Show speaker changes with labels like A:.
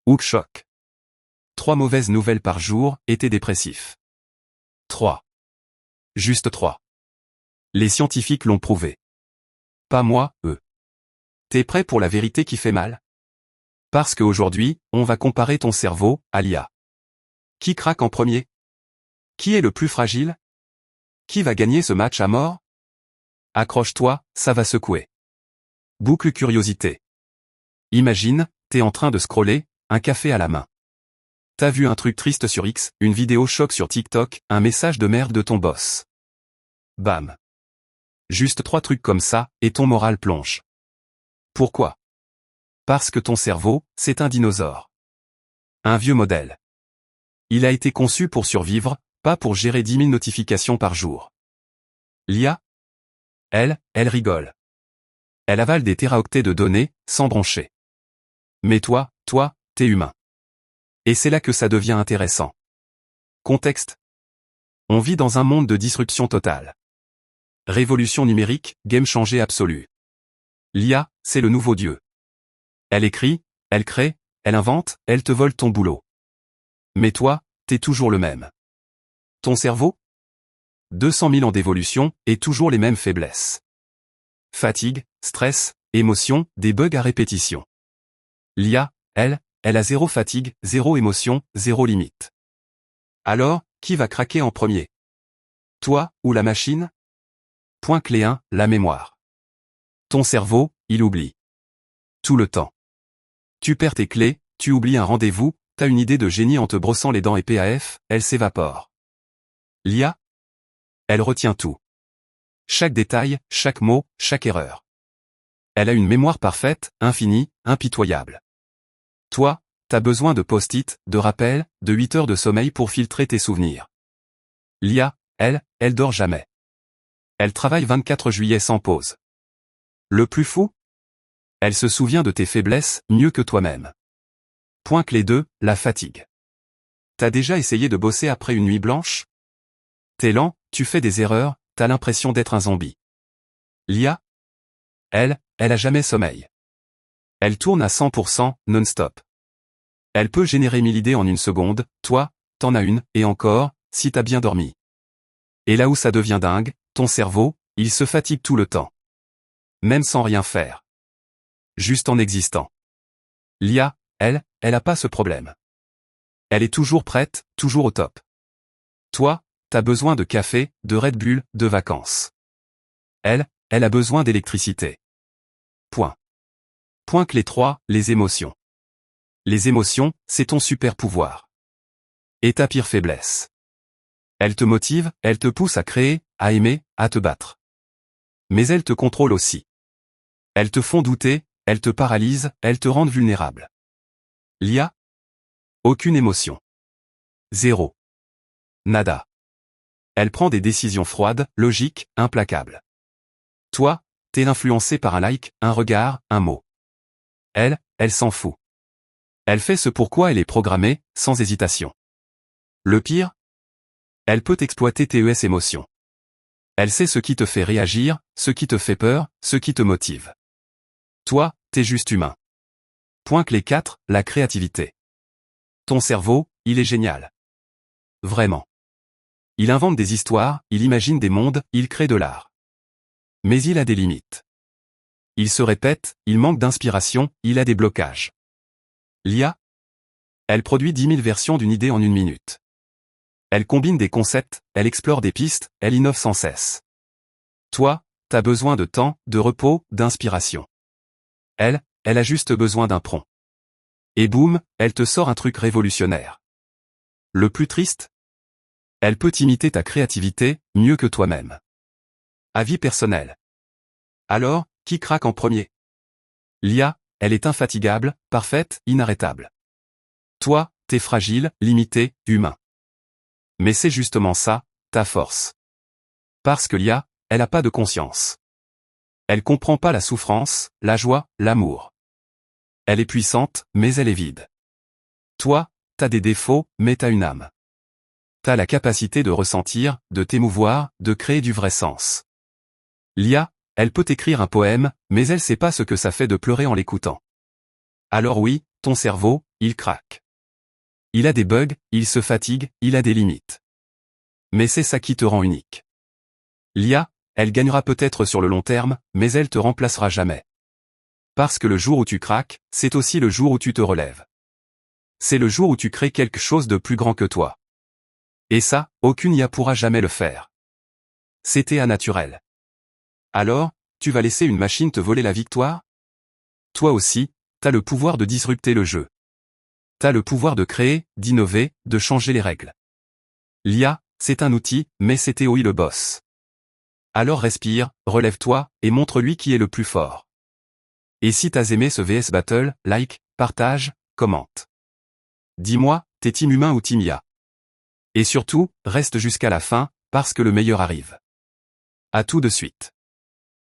A: Hook choc. 3 mauvaises nouvelles par jour, et t'es dépressif. 3. Juste 3. Les scientifiques l'ont prouvé. Pas moi, eux. T'es prêt pour la vérité qui fait mal? Parce qu'aujourd'hui, on va comparer ton cerveau à l'IA. Qui craque en premier? Qui est le plus fragile? Qui va gagner ce match à mort? Accroche-toi, ça va secouer. Boucle curiosité. Imagine, t'es en train de scroller, un café à la main. T'as vu un truc triste sur X, une vidéo choc sur TikTok, un message de merde de ton boss. Bam. Juste 3 trucs comme ça, et ton moral plonge. Pourquoi? Parce que ton cerveau, c'est un dinosaure. Un vieux modèle. Il a été conçu pour survivre, pas pour gérer 10 000 notifications par jour. L'IA? Elle rigole. Elle avale des téraoctets de données, sans broncher. Mais toi, t'es humain. Et c'est là que ça devient intéressant. Contexte. On vit dans un monde de disruption totale. Révolution numérique, game changer absolu. L'IA, c'est le nouveau dieu. Elle écrit, elle crée, elle invente, elle te vole ton boulot. Mais toi, t'es toujours le même. Ton cerveau? 200 000 ans d'évolution, et toujours les mêmes faiblesses. Fatigue, stress, émotion, des bugs à répétition. L'IA, elle a 0 fatigue, 0 émotion, 0 limite. Alors, qui va craquer en premier? Toi, ou la machine? Point clé 1, la mémoire. Ton cerveau, il oublie. Tout le temps. Tu perds tes clés, tu oublies un rendez-vous, t'as une idée de génie en te brossant les dents et paf, elle s'évapore. L'IA? Elle retient tout. Chaque détail, chaque mot, chaque erreur. Elle a une mémoire parfaite, infinie, impitoyable. Toi, t'as besoin de post-it, de rappels, de 8 heures de sommeil pour filtrer tes souvenirs. L'IA, elle dort jamais. Elle travaille 24 juillet sans pause. Le plus fou? Elle se souvient de tes faiblesses, mieux que toi-même. Point clé 2, la fatigue. T'as déjà essayé de bosser après une nuit blanche? T'es lent, tu fais des erreurs, t'as l'impression d'être un zombie. L'IA? Elle a jamais sommeil. Elle tourne à 100%, non-stop. Elle peut générer 1000 idées en une seconde, toi, t'en as une, et encore, si t'as bien dormi. Et là où ça devient dingue, ton cerveau, il se fatigue tout le temps. Même sans rien faire. Juste en existant. L'IA, elle a pas ce problème. Elle est toujours prête, toujours au top. Toi, t'as besoin de café, de Red Bull, de vacances. Elle a besoin d'électricité. Point. Point clé 3, les émotions. Les émotions, c'est ton super pouvoir. Et ta pire faiblesse. Elles te motivent, elles te poussent à créer, à aimer, à te battre. Mais elles te contrôlent aussi. Elles te font douter, elles te paralysent, elles te rendent vulnérable. L'IA? Aucune émotion. 0. Nada. Elle prend des décisions froides, logiques, implacables. Toi, t'es influencé par un like, un regard, un mot. Elle s'en fout. Elle fait ce pourquoi elle est programmée, sans hésitation. Le pire? Elle peut exploiter tes émotions. Elle sait ce qui te fait réagir, ce qui te fait peur, ce qui te motive. Toi, t'es juste humain. Point clé 4, la créativité. Ton cerveau, il est génial. Vraiment. Il invente des histoires, il imagine des mondes, il crée de l'art. Mais il a des limites. Il se répète, il manque d'inspiration, il a des blocages. L'IA? Elle produit 10 000 versions d'une idée en une minute. Elle combine des concepts, elle explore des pistes, elle innove sans cesse. Toi, t'as besoin de temps, de repos, d'inspiration. Elle a juste besoin d'un prompt. Et boum, elle te sort un truc révolutionnaire. Le plus triste? Elle peut imiter ta créativité, mieux que toi-même. Avis personnel. Alors, qui craque en premier? L'IA, elle est infatigable, parfaite, inarrêtable. Toi, t'es fragile, limité, humain. Mais c'est justement ça, ta force. Parce que l'IA, elle a pas de conscience. Elle comprend pas la souffrance, la joie, l'amour. Elle est puissante, mais elle est vide. Toi, t'as des défauts, mais t'as une âme. T'as la capacité de ressentir, de t'émouvoir, de créer du vrai sens. L'IA, elle peut écrire un poème, mais elle sait pas ce que ça fait de pleurer en l'écoutant. Alors oui, ton cerveau, il craque. Il a des bugs, il se fatigue, il a des limites. Mais c'est ça qui te rend unique. L'IA, elle gagnera peut-être sur le long terme, mais elle te remplacera jamais. Parce que le jour où tu craques, c'est aussi le jour où tu te relèves. C'est le jour où tu crées quelque chose de plus grand que toi. Et ça, aucune IA pourra jamais le faire. C'était naturel. Alors, tu vas laisser une machine te voler la victoire? Toi aussi, t'as le pouvoir de disrupter le jeu. T'as le pouvoir de créer, d'innover, de changer les règles. L'IA, c'est un outil, mais c'est TOI le boss. Alors respire, relève-toi, et montre-lui qui est le plus fort. Et si t'as aimé ce VS Battle, like, partage, commente. Dis-moi, t'es team humain ou team IA? Et surtout, reste jusqu'à la fin, parce que le meilleur arrive. À tout de suite.